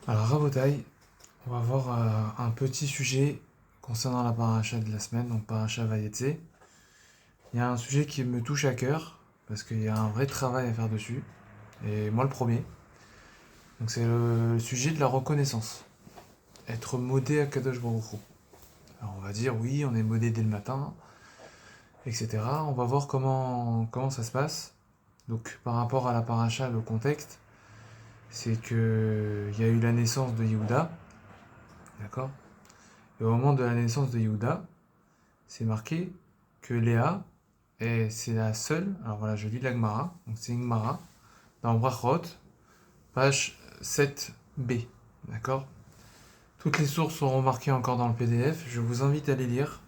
Alors, Rabotai, on va voir un petit sujet concernant la paracha de la semaine, donc paracha Vayetse. Il y a un sujet qui me touche à cœur, parce qu'il y a un vrai travail à faire dessus, et moi le premier. Donc c'est le sujet de la reconnaissance. Être modé à Kadosh Baruch Hu. Alors on va dire oui, on est modé dès le matin, etc. On va voir comment ça se passe. Donc par rapport à la paracha, le contexte, c'est que il y a eu la naissance de Yehuda, d'accord. Et au moment de la naissance de Yehuda, c'est marqué que Léa, et c'est la seule, alors voilà, je lis la Gemara, donc c'est une Gemara, dans Brachot, page 7b, d'accord. Toutes les sources seront marquées encore dans le PDF, je vous invite à les lire.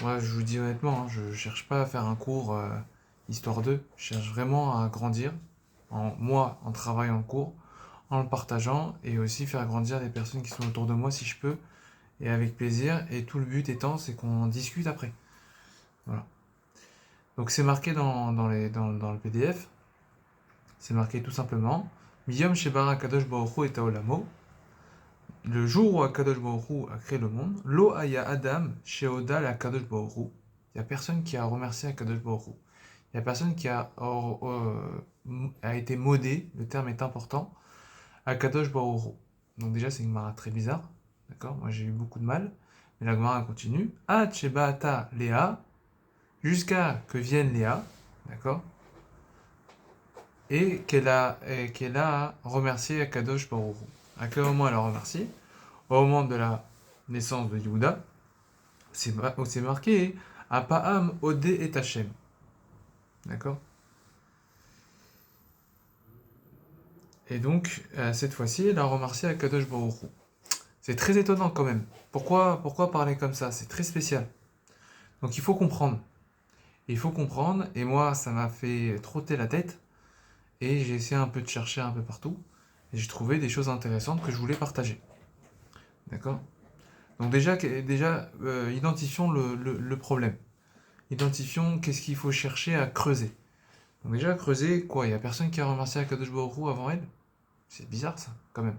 Moi, je vous dis honnêtement, hein, je ne cherche pas à faire un cours histoire d'eux, je cherche vraiment à grandir, en travaillant en cours, en le partageant, et aussi faire grandir les personnes qui sont autour de moi si je peux, et avec plaisir, et tout le but étant, c'est qu'on discute après. Voilà. Donc c'est marqué dans le PDF, c'est marqué tout simplement Miyom Shebara Kadosh Baruch Hu et Taolamo, le jour où Kadosh Baruch Hu a créé le monde, Lo Aya Adam Sheoda la Kadosh Baruch Hu. Il n'y a personne qui a remercié Kadosh Baruch Hu. Il n'y a personne qui a été modé, le terme est important, à Kadosh Baruch Hu. Donc déjà c'est une Gemara très bizarre, d'accord. Moi j'ai eu beaucoup de mal, mais la Gemara continue. Ad Shebaata Léa, jusqu'à que vienne Léa, d'accord, et qu'elle a remercié Akadosh Baruch Hu. À quel moment elle a remercié? Au moment de la naissance de Yehuda, c'est marqué Apa'am Odé et Hachem. D'accord. Et donc, cette fois-ci, elle a remercié Akadosh Baruch Hu. C'est très étonnant quand même. Pourquoi parler comme ça? C'est très spécial. Donc il faut comprendre. Il faut comprendre, et moi, ça m'a fait trotter la tête, et j'ai essayé un peu de chercher un peu partout, et j'ai trouvé des choses intéressantes que je voulais partager. D'accord. Donc déjà identifions le problème. Identifions qu'est-ce qu'il faut chercher à creuser. Donc déjà, creuser, quoi? Il n'y a personne qui a remercié Akadosh Baruch Hu avant elle? C'est bizarre ça, quand même.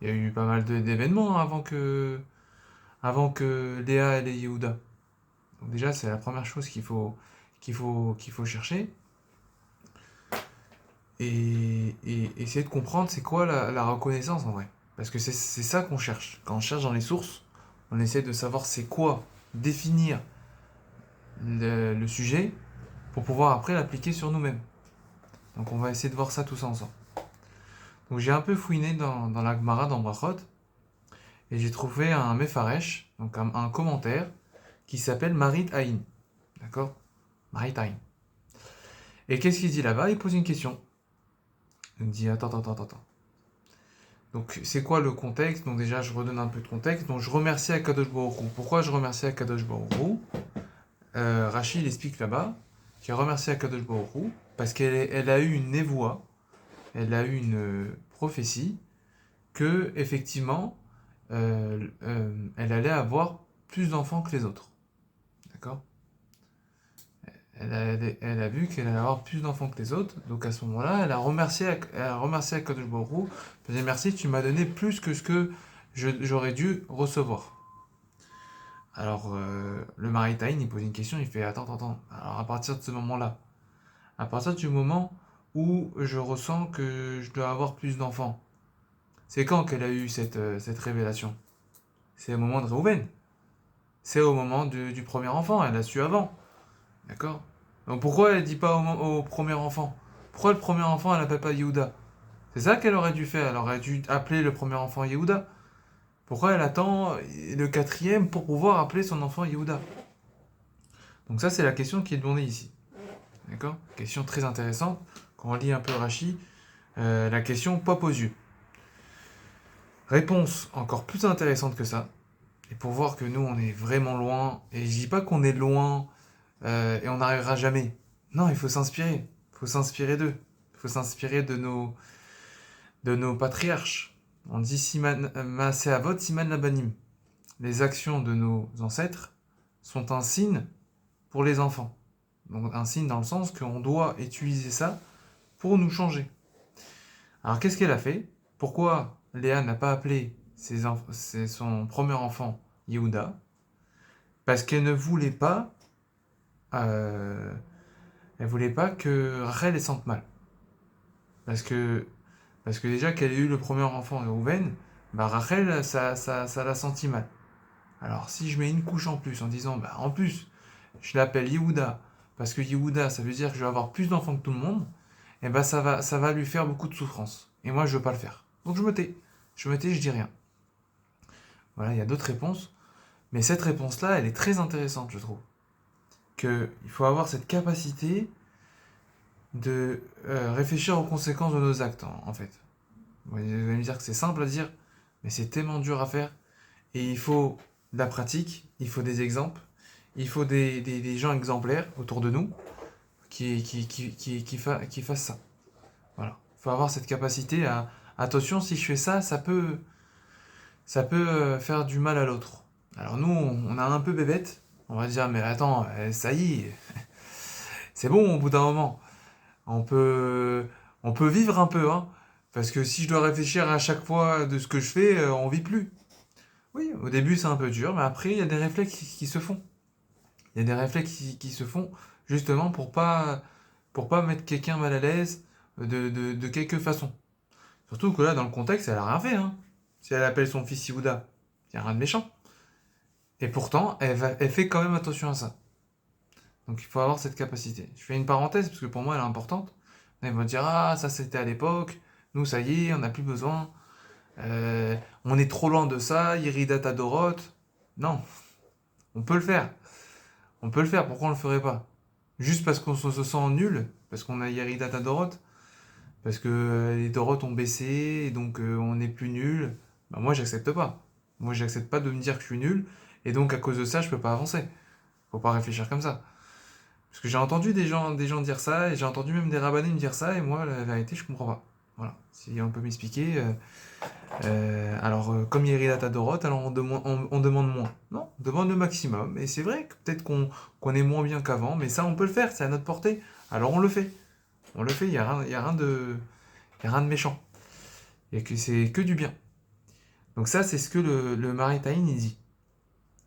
Il y a eu pas mal d'événements hein, avant que Léa et Yehuda. Donc déjà, c'est la première chose qu'il faut chercher. Et essayer de comprendre c'est quoi la reconnaissance en vrai. Parce que c'est ça qu'on cherche. Quand on cherche dans les sources, on essaie de savoir c'est quoi, définir le sujet pour pouvoir après l'appliquer sur nous-mêmes. Donc on va essayer de voir ça tous ensemble. Donc j'ai un peu fouiné dans la Gemara, dans Brachot, et j'ai trouvé un Mefaresh, donc un commentaire, qui s'appelle Marit Aïn. D'accord. Marit Aïn. Et qu'est-ce qu'il dit là-bas? Il pose une question. Il me dit attends. Donc c'est quoi le contexte? Donc déjà je redonne un peu de contexte. Donc je remercie Akadosh Baruch Hu. Pourquoi je remercie Akadosh Baruch Hu? Rachid explique là-bas qu'il a remercié Akadosh Baruch Hu parce qu'elle a eu une névoie, elle a eu une prophétie que effectivement elle allait avoir plus d'enfants que les autres. D'accord. Elle a vu qu'elle allait avoir plus d'enfants que les autres, donc à ce moment-là, elle a remercié Akadosh Baruch Hu. Elle a dit merci, tu m'as donné plus que ce que j'aurais dû recevoir. Alors le Maritaïn, il pose une question, il fait attends. Alors à partir de ce moment-là, à partir du moment où je ressens que je dois avoir plus d'enfants, c'est quand qu'elle a eu cette révélation? C'est au moment de Réhouven. C'est au moment du premier enfant, elle a su avant. D'accord. Donc pourquoi elle dit pas au premier enfant? Pourquoi le premier enfant elle l'appelle pas Yehuda? C'est ça qu'elle aurait dû faire, elle aurait dû appeler le premier enfant Yehuda. Pourquoi elle attend le quatrième pour pouvoir appeler son enfant Yehuda? Donc ça c'est la question qui est demandée ici. D'accord. Question très intéressante. Quand on lit un peu Rashi, la question pop aux yeux. Réponse encore plus intéressante que ça. Et pour voir que nous on est vraiment loin, et je dis pas qu'on est loin et on n'arrivera jamais. Non, il faut s'inspirer. Il faut s'inspirer d'eux. Il faut s'inspirer de nos patriarches. On dit Siman Maaseavot, Siman Labanim. Les actions de nos ancêtres sont un signe pour les enfants. Donc un signe dans le sens qu'on doit utiliser ça pour nous changer. Alors qu'est-ce qu'elle a fait? Pourquoi Léa n'a pas appelé son premier enfant Yehuda parce qu'elle ne voulait pas, euh, elle voulait pas que Rachel elle sente mal. Parce que, parce que déjà qu'elle ait eu le premier enfant Reuven, bah Rachel, ça l'a senti mal. Alors si je mets une couche en plus en disant, bah en plus, je l'appelle Yehuda, parce que Yehuda, ça veut dire que je vais avoir plus d'enfants que tout le monde, et bah ça va lui faire beaucoup de souffrance. Et moi, je veux pas le faire. Donc je me tais. Je me tais, je dis rien. Voilà, il y a d'autres réponses. Mais cette réponse-là, elle est très intéressante, je trouve. Qu'il faut avoir cette capacité de réfléchir aux conséquences de nos actes, en fait. Vous allez me dire que c'est simple à dire, mais c'est tellement dur à faire. Et il faut de la pratique, il faut des exemples, il faut des gens exemplaires autour de nous qui fassent ça. Voilà. Il faut avoir cette capacité à... Attention, si je fais ça, ça peut faire du mal à l'autre. Alors nous, on a un peu bébête. On va dire, mais attends, ça y est, c'est bon au bout d'un moment. On peut, on peut vivre un peu, hein. Parce que si je dois réfléchir à chaque fois de ce que je fais, on vit plus. Oui, au début c'est un peu dur, mais après il y a des réflexes qui se font. Il y a des réflexes qui se font justement pour pas mettre quelqu'un mal à l'aise de quelque façon. Surtout que là, dans le contexte, elle a rien fait, hein. Si elle appelle son fils Yehuda, il n'y a rien de méchant. Et pourtant, elle fait quand même attention à ça. Donc il faut avoir cette capacité. Je fais une parenthèse parce que pour moi elle est importante. Ils vont dire ah ça c'était à l'époque, nous ça y est, on n'a plus besoin. Euh, on est trop loin de ça, Irida Tadorot. Non, on peut le faire. On peut le faire, pourquoi on le ferait pas? Juste parce qu'on se sent nul, parce qu'on a Irida Tadorot, parce que les Dorot ont baissé et donc on n'est plus nul. Bah moi j'accepte pas. Moi j'accepte pas de me dire que je suis nul et donc à cause de ça je peux pas avancer. Faut pas réfléchir comme ça. Parce que j'ai entendu des gens dire ça, et j'ai entendu même des rabbinés me dire ça, et moi, la vérité, je comprends pas. Voilà. Si on peut m'expliquer. Alors, comme Yerida Tadorot, alors on demande moins. Non, on demande le maximum. Et c'est vrai que peut-être qu'on est moins bien qu'avant, mais ça, on peut le faire, c'est à notre portée. Alors, on le fait. On le fait, il n'y a, rien- y a rien de méchant. C'est que du bien. Donc ça, c'est ce que le Maritaïn, il dit.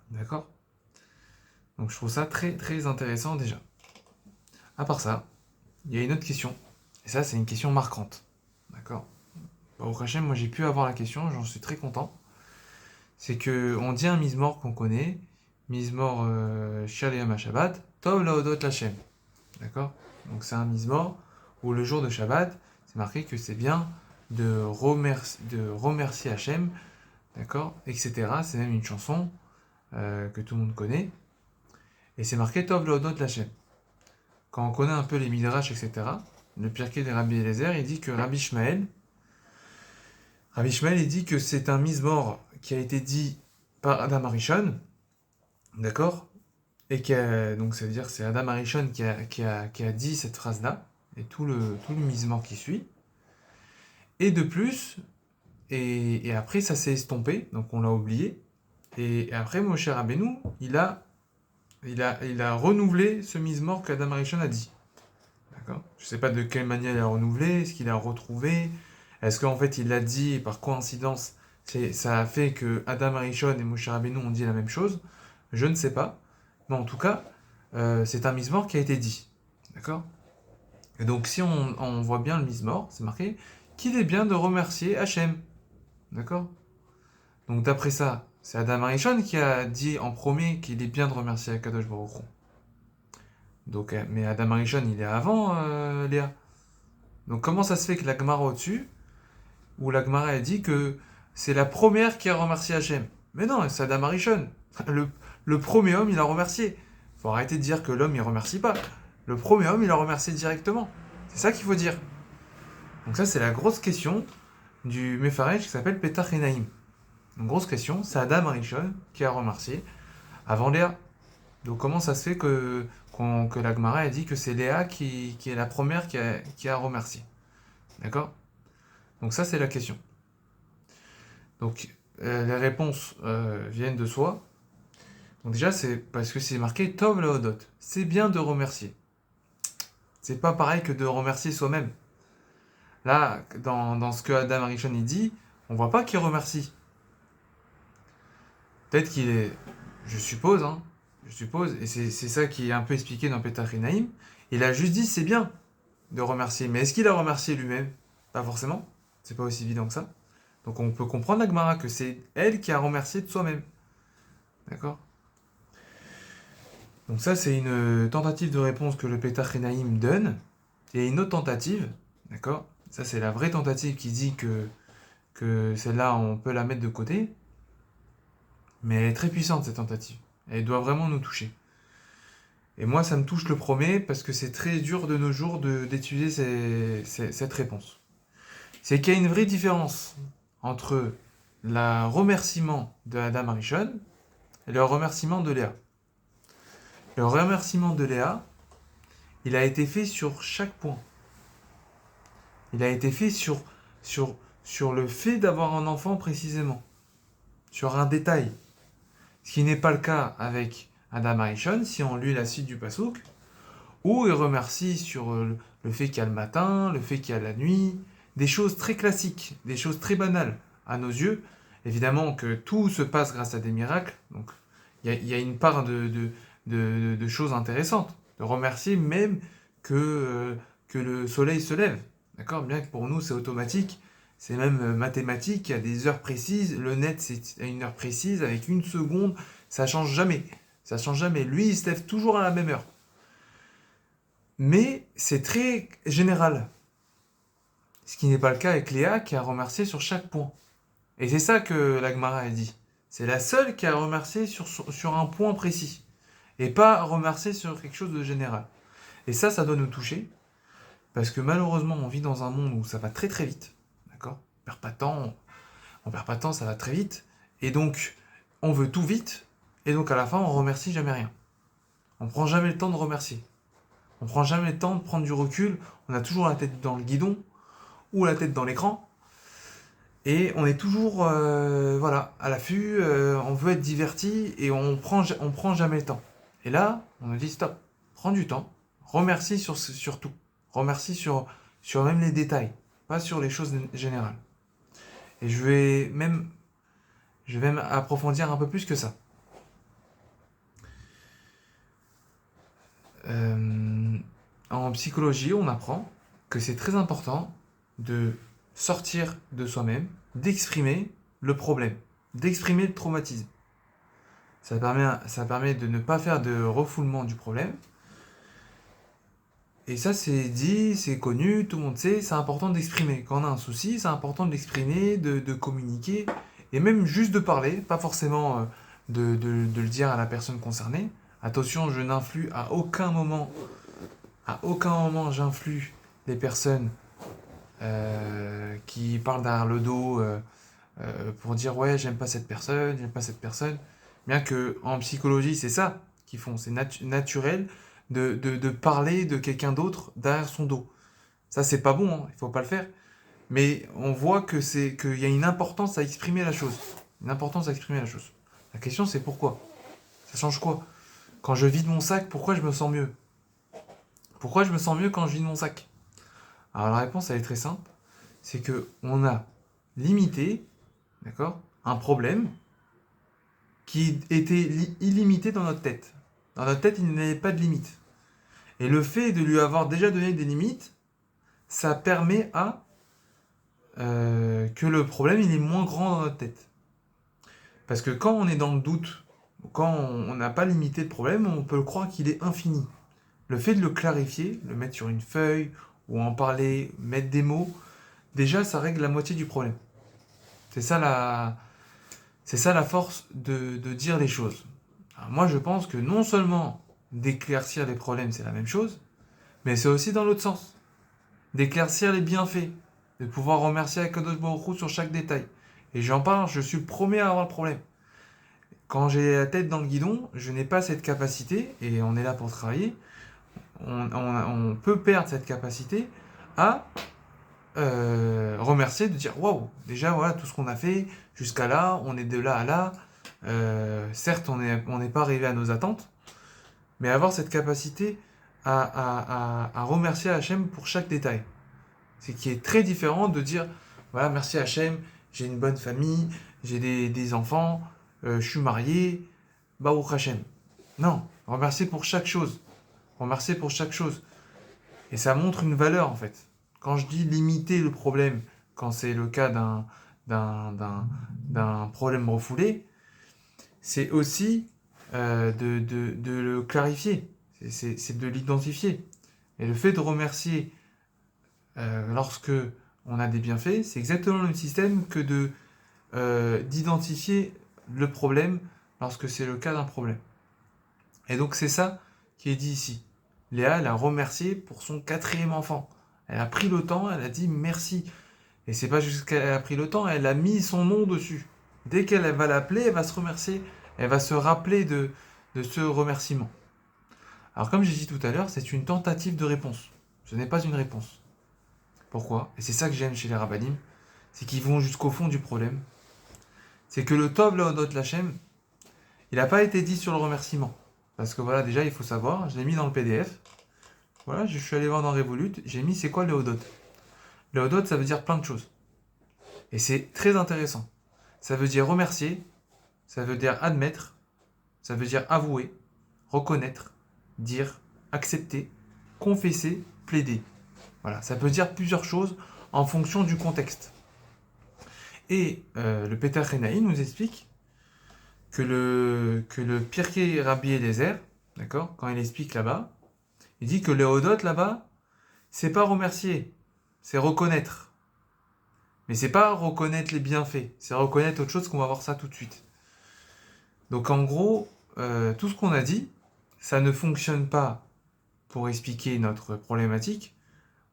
D'accord. Donc je trouve ça très très intéressant déjà. À part ça, il y a une autre question. Et ça, c'est une question marquante. D'accord. Au Hachem, moi j'ai pu avoir la question, j'en suis très content. C'est que on dit un Mizmor qu'on connaît, Mizmor Shalem Shabbat, Tov Laodot Lachem. D'accord. Donc c'est un Mizmor où le jour de Shabbat, c'est marqué que c'est bien de remercier Hachem, d'accord, etc. C'est même une chanson que tout le monde connaît. Et c'est marqué Tov Laodot Lachem. Quand on connaît un peu les Midrash, etc., le Pirkei de Rabbi Eliezer, il dit que Rabbi Ishmael, il dit que c'est un Mizmor qui a été dit par Adam Arishon, d'accord. Donc ça veut dire que c'est Adam Arishon qui a dit cette phrase-là, et tout le Mizmor qui suit. Et de plus, et après ça s'est estompé, donc on l'a oublié. Et après, Moshe Rabbeinu, il a renouvelé ce Mizmor qu'Adam Arishon a dit. D'accord. Je ne sais pas de quelle manière il a renouvelé, est-ce qu'il a retrouvé, est-ce qu'en fait il l'a dit et par coïncidence ça a fait que Adam Arishon et Moshe Rabbeinu ont dit la même chose. Je ne sais pas, mais en tout cas c'est un Mizmor qui a été dit. D'accord. Et donc si on voit bien le Mizmor, c'est marqué qu'il est bien de remercier Hachem. D'accord. Donc d'après ça, c'est Adam Arishon qui a dit en premier qu'il est bien de remercier Akadosh Baruch Hu. Donc, mais Adam Arishon, il est avant Léa. Donc comment ça se fait que la Gemara au-dessus, où la Gemara a dit que c'est la première qui a remercié Hachem? Mais non, c'est Adam Arishon. Le premier homme, il a remercié. Faut arrêter de dire que l'homme, il remercie pas. Le premier homme, il a remercié directement. C'est ça qu'il faut dire. Donc ça, c'est la grosse question du Mefarech qui s'appelle Petach Enaim. Une grosse question, c'est Adam Arishon qui a remercié avant Léa. Donc comment ça se fait que la Gemara a dit que c'est Léa qui est la première qui a remercié? D'accord. Donc ça, c'est la question. Donc les réponses viennent de soi. Donc déjà, c'est parce que c'est marqué Tov Laodot. C'est bien de remercier. C'est pas pareil que de remercier soi-même. Là, dans ce que Adam Arishon il dit, On voit pas qu'il remercie. Peut-être qu'il est, je suppose, et c'est ça qui est un peu expliqué dans Petach Naïm, il a juste dit c'est bien de remercier, mais est-ce qu'il a remercié lui-même? Pas forcément, c'est pas aussi évident que ça. Donc on peut comprendre la Gemara que c'est elle qui a remercié de soi-même. D'accord? Donc ça c'est une tentative de réponse que le Petach Naïm donne, et une autre tentative, d'accord? Ça c'est la vraie tentative qui dit que celle-là on peut la mettre de côté, mais elle est très puissante cette tentative. Elle doit vraiment nous toucher. Et moi, ça me touche le premier parce que c'est très dur de nos jours d'étudier cette réponse. C'est qu'il y a une vraie différence entre le remerciement de Adam Arishon et le remerciement de Léa. Le remerciement de Léa, il a été fait sur chaque point. Il a été fait sur le fait d'avoir un enfant précisément, sur un détail. Ce qui n'est pas le cas avec Adam Arishon, si on lit la suite du Passouk, où il remercie sur le fait qu'il y a le matin, le fait qu'il y a la nuit, des choses très classiques, des choses très banales à nos yeux. Évidemment que tout se passe grâce à des miracles, donc il y a une part de choses intéressantes, de remercier même que le soleil se lève. D'accord? Bien que pour nous c'est automatique, c'est même mathématique, il y a des heures précises, le net c'est à une heure précise, avec une seconde, ça change jamais. Ça change jamais. Lui, il se lève toujours à la même heure. Mais c'est très général. Ce qui n'est pas le cas avec Léa qui a remercié sur chaque point. Et c'est ça que la Gemara a dit. C'est la seule qui a remercié sur un point précis. Et pas remercié sur quelque chose de général. Et ça doit nous toucher. Parce que malheureusement, on vit dans un monde où ça va très très vite. D'accord? On perd pas de temps, ça va très vite. Et donc, on veut tout vite. Et donc à la fin, on remercie jamais rien. On prend jamais le temps de remercier. On prend jamais le temps de prendre du recul. On a toujours la tête dans le guidon ou la tête dans l'écran. Et on est toujours à l'affût. On veut être diverti et on prend jamais le temps. Et là, on nous dit stop. Prends du temps. Remercie sur tout. Remercie sur même les détails. Pas sur les choses générales. Et je vais même approfondir un peu plus que ça. En psychologie, on apprend que c'est très important de sortir de soi-même, d'exprimer le problème, d'exprimer le traumatisme. Ça permet de ne pas faire de refoulement du problème. Et ça, c'est dit, c'est connu, tout le monde sait, c'est important d'exprimer. Quand on a un souci, c'est important de l'exprimer, de communiquer, et même juste de parler, pas forcément de le dire à la personne concernée. Attention, je n'influe à aucun moment j'influe les personnes qui parlent derrière le dos pour dire ouais, j'aime pas cette personne. Bien que en psychologie, c'est ça qu'ils font, c'est naturel de parler de quelqu'un d'autre derrière son dos. Ça, c'est pas bon, hein, il faut pas le faire. Mais on voit qu'il y a une importance à exprimer la chose. La question, c'est pourquoi? Ça change quoi? Quand je vide mon sac, pourquoi je me sens mieux? Pourquoi je me sens mieux quand je vide mon sac? Alors la réponse, elle est très simple. C'est que on a limité, d'accord, un problème qui était illimité dans notre tête. Dans notre tête, il n'y avait pas de limite. Et le fait de lui avoir déjà donné des limites, ça permet que le problème il est moins grand dans notre tête. Parce que quand on est dans le doute, quand on n'a pas limité le problème, on peut le croire qu'il est infini. Le fait de le clarifier, le mettre sur une feuille, ou en parler, mettre des mots, déjà ça règle la moitié du problème. C'est ça la force de dire les choses. Alors moi je pense que non seulement d'éclaircir les problèmes c'est la même chose, mais c'est aussi dans l'autre sens. D'éclaircir les bienfaits, de pouvoir remercier Akadosh Baruch Hu sur chaque détail. Et j'en parle, je suis le premier à avoir le problème. Quand j'ai la tête dans le guidon, je n'ai pas cette capacité, et on est là pour travailler, on peut perdre cette capacité à remercier, de dire waouh, déjà voilà tout ce qu'on a fait jusqu'à là, on est de là à là. Certes, on n'est pas arrivé à nos attentes, mais avoir cette capacité à remercier Hachem pour chaque détail. C'est qui est très différent de dire voilà, merci Hachem, j'ai une bonne famille, j'ai des enfants, je suis marié, Baruch Hashem. Non, remercier pour chaque chose. Remercier pour chaque chose. Et ça montre une valeur en fait. Quand je dis limiter le problème, quand c'est le cas d'un problème refoulé, c'est aussi de le clarifier, c'est de l'identifier. Et le fait de remercier lorsque on a des bienfaits, c'est exactement le même système que d'identifier le problème lorsque c'est le cas d'un problème. Et donc c'est ça qui est dit ici. Léa, elle a remercié pour son 4e enfant. Elle a pris le temps, elle a dit merci. Et c'est pas juste qu'elle a pris le temps, elle a mis son nom dessus. Dès qu'elle va l'appeler, elle va se remercier, elle va se rappeler de ce remerciement. Alors comme j'ai dit tout à l'heure, c'est une tentative de réponse. Ce n'est pas une réponse. Pourquoi? Et c'est ça que j'aime chez les rabbinim, c'est qu'ils vont jusqu'au fond du problème. C'est que le Tov Leodot Lachem, il n'a pas été dit sur le remerciement. Parce que voilà, déjà, il faut savoir, je l'ai mis dans le PDF. Voilà, je suis allé voir dans Revolut, j'ai mis c'est quoi le Hodot. Le Hodot, ça veut dire plein de choses. Et c'est très intéressant. Ça veut dire remercier, ça veut dire admettre, ça veut dire avouer, reconnaître, dire, accepter, confesser, plaider. Voilà, ça peut dire plusieurs choses en fonction du contexte. Et le Peter Renaï nous explique que le Pirkei Rabbi Eliezer, d'accord, quand il explique là-bas, il dit que le Hodot là-bas, c'est pas remercier, c'est reconnaître. Mais c'est pas reconnaître les bienfaits, c'est reconnaître autre chose qu'on va voir ça tout de suite. Donc en gros, tout ce qu'on a dit, ça ne fonctionne pas pour expliquer notre problématique,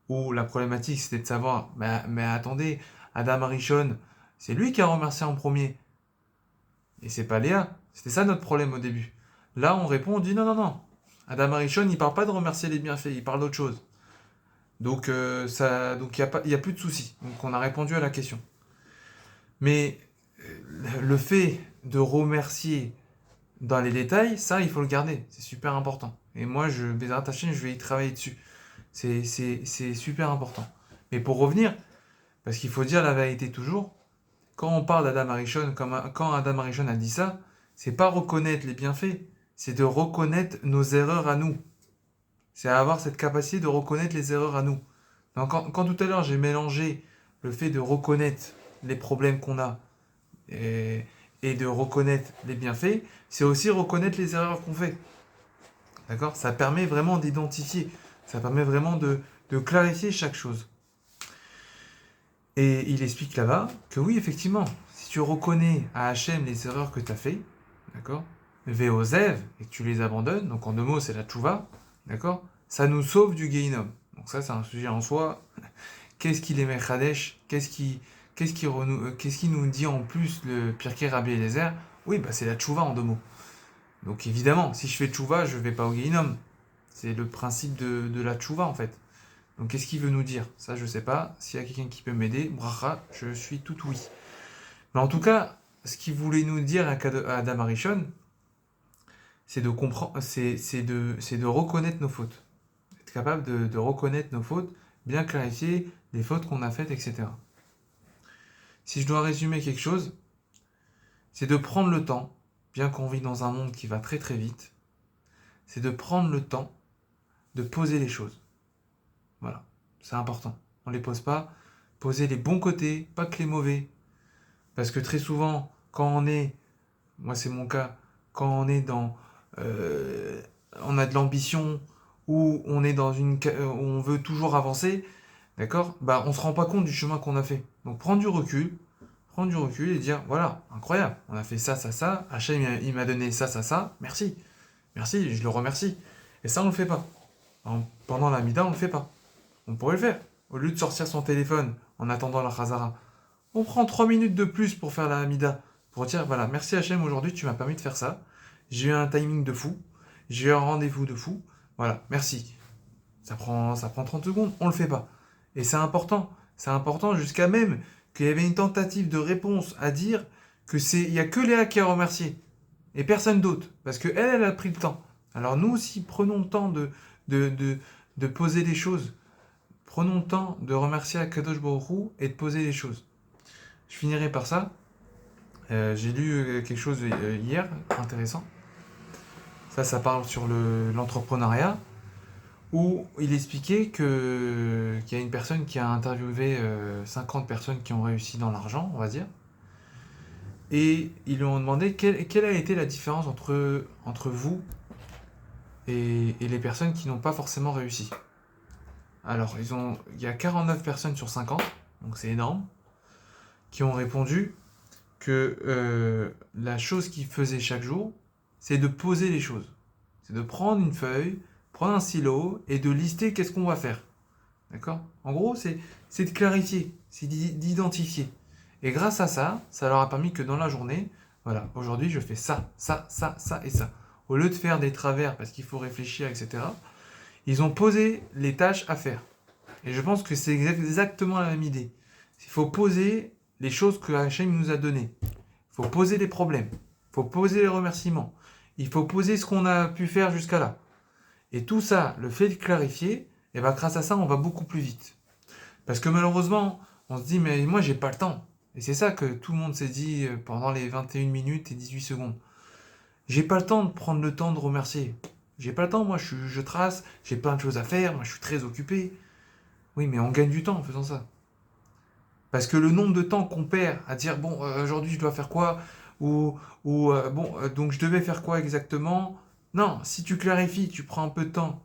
où la problématique c'était de savoir, mais attendez, Adam Arishon, c'est lui qui a remercié en premier. Et c'est pas Léa. C'était ça notre problème au début. Là, on répond, on dit non. Adam Arishon, il parle pas de remercier les bienfaits, il parle d'autre chose. Donc, il y a plus de soucis. Donc, on a répondu à la question. Mais le fait de remercier dans les détails, ça, il faut le garder. C'est super important. Et moi, Bezrat Hashem, je vais y travailler dessus. C'est super important. Mais pour revenir, parce qu'il faut dire la vérité toujours, quand on parle d'Adam Arishon, quand Adam Arishon a dit ça, c'est pas reconnaître les bienfaits, c'est de reconnaître nos erreurs à nous. C'est avoir cette capacité de reconnaître les erreurs à nous. Donc quand tout à l'heure j'ai mélangé le fait de reconnaître les problèmes qu'on a et de reconnaître les bienfaits, c'est aussi reconnaître les erreurs qu'on fait. D'accord? Ça permet vraiment d'identifier, ça permet vraiment de clarifier chaque chose. Et il explique là-bas que oui, effectivement, si tu reconnais à Hachem les erreurs que tu as fait, d'accord, Veozev, et que tu les abandonnes, donc en 2 mots, c'est la tchouva, d'accord, ça nous sauve du Gehinom. Donc ça, c'est un sujet en soi. Qu'est-ce qu'il est Mechadesh? Qu'est-ce qui nous dit en plus le Pirkei Rabbi Eliezer? Oui, bah c'est la tchouva en 2 mots. Donc évidemment, si je fais tchouva, je ne vais pas au Gehinom. C'est le principe de la tchouva en fait. Donc qu'est-ce qu'il veut nous dire? Ça, je sais pas. S'il y a quelqu'un qui peut m'aider, bracha, je suis tout oui. Mais en tout cas, ce qu'il voulait nous dire à Adam Arishon, c'est de comprendre, c'est de reconnaître nos fautes. Être capable de reconnaître nos fautes, bien clarifier les fautes qu'on a faites, etc. Si je dois résumer quelque chose, c'est de prendre le temps, bien qu'on vit dans un monde qui va très très vite, c'est de prendre le temps de poser les choses. Voilà, c'est important. On ne les pose pas. Poser les bons côtés, pas que les mauvais. Parce que très souvent, quand on est, moi c'est mon cas, quand on est dans, on a de l'ambition ou on est dans on veut toujours avancer, d'accord, bah on se rend pas compte du chemin qu'on a fait. Donc prendre du recul et dire voilà, incroyable, on a fait ça, Hachem il m'a donné ça, merci, je le remercie. Et ça on le fait pas. Pendant la Mida, on le fait pas. On pourrait le faire. Au lieu de sortir son téléphone en attendant la Chazara, on prend 3 minutes de plus pour faire la Hamida. Pour dire, voilà, merci Hachem, aujourd'hui tu m'as permis de faire ça. J'ai eu un timing de fou. J'ai eu un rendez-vous de fou. Voilà, merci. Ça prend 30 secondes, on le fait pas. Et c'est important. C'est important jusqu'à même qu'il y avait une tentative de réponse à dire que il y a que Léa qui a remercié. Et personne d'autre. Parce que elle a pris le temps. Alors nous aussi, prenons le temps de poser les choses. Prenons le temps de remercier Akadosh Baruch Hu et de poser les choses. Je finirai par ça. J'ai lu quelque chose hier, intéressant. Ça parle sur l'entrepreneuriat, où il expliquait qu'il y a une personne qui a interviewé 50 personnes qui ont réussi dans l'argent, on va dire. Et ils lui ont demandé quelle a été la différence entre vous et les personnes qui n'ont pas forcément réussi. Alors, il y a 49 personnes sur 50, donc c'est énorme, qui ont répondu que la chose qu'ils faisaient chaque jour, c'est de poser les choses. C'est de prendre une feuille, prendre un stylo et de lister qu'est-ce qu'on va faire. D'accord? En gros, c'est de clarifier, c'est d'identifier. Et grâce à ça, ça leur a permis que dans la journée, voilà, aujourd'hui je fais ça, ça, ça, ça et ça. Au lieu de faire des travers parce qu'il faut réfléchir, etc., ils ont posé les tâches à faire. Et je pense que c'est exactement la même idée. Il faut poser les choses que Hachem nous a données. Il faut poser les problèmes. Il faut poser les remerciements. Il faut poser ce qu'on a pu faire jusqu'à là. Et tout ça, le fait de clarifier, et ben grâce à ça, on va beaucoup plus vite. Parce que malheureusement, on se dit, mais moi, j'ai pas le temps. Et c'est ça que tout le monde s'est dit pendant les 21 minutes et 18 secondes. J'ai pas le temps de prendre le temps de remercier. J'ai pas le temps, moi, je trace, j'ai plein de choses à faire, moi, je suis très occupé. Oui, mais on gagne du temps en faisant ça. Parce que le nombre de temps qu'on perd à dire, bon, aujourd'hui, je dois faire quoi donc je devais faire quoi exactement. Non, si tu clarifies, tu prends un peu de temps,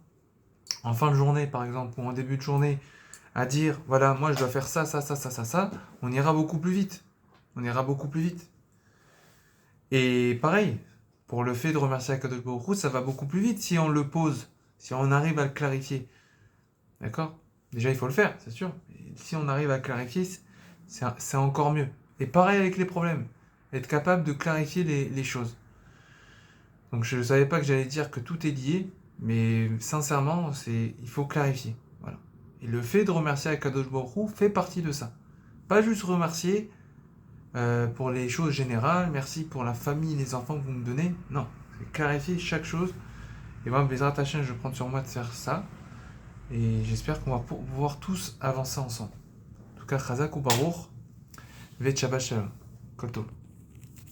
en fin de journée, par exemple, ou en début de journée, à dire, voilà, moi, je dois faire ça, ça, ça, ça, ça, ça, on ira beaucoup plus vite. On ira beaucoup plus vite. Et pareil, pour le fait de remercier Akadosh Baruch Hu, ça va beaucoup plus vite si on le pose, si on arrive à le clarifier. D'accord? Déjà, il faut le faire, c'est sûr. Et si on arrive à clarifier, c'est encore mieux. Et pareil avec les problèmes. Être capable de clarifier les choses. Donc je ne savais pas que j'allais dire que tout est lié, mais sincèrement, il faut clarifier. Voilà. Et le fait de remercier Akadosh Baruch Hu fait partie de ça. Pas juste remercier pour les choses générales, merci pour la famille, les enfants que vous me donnez. Non, c'est clarifier chaque chose. Et moi, Bezrat Hashem, je prends sur moi de faire ça. Et j'espère qu'on va pouvoir tous avancer ensemble. En tout cas, Chazak ou Baruch, Ve Shabbat Shalom. Kol Tov.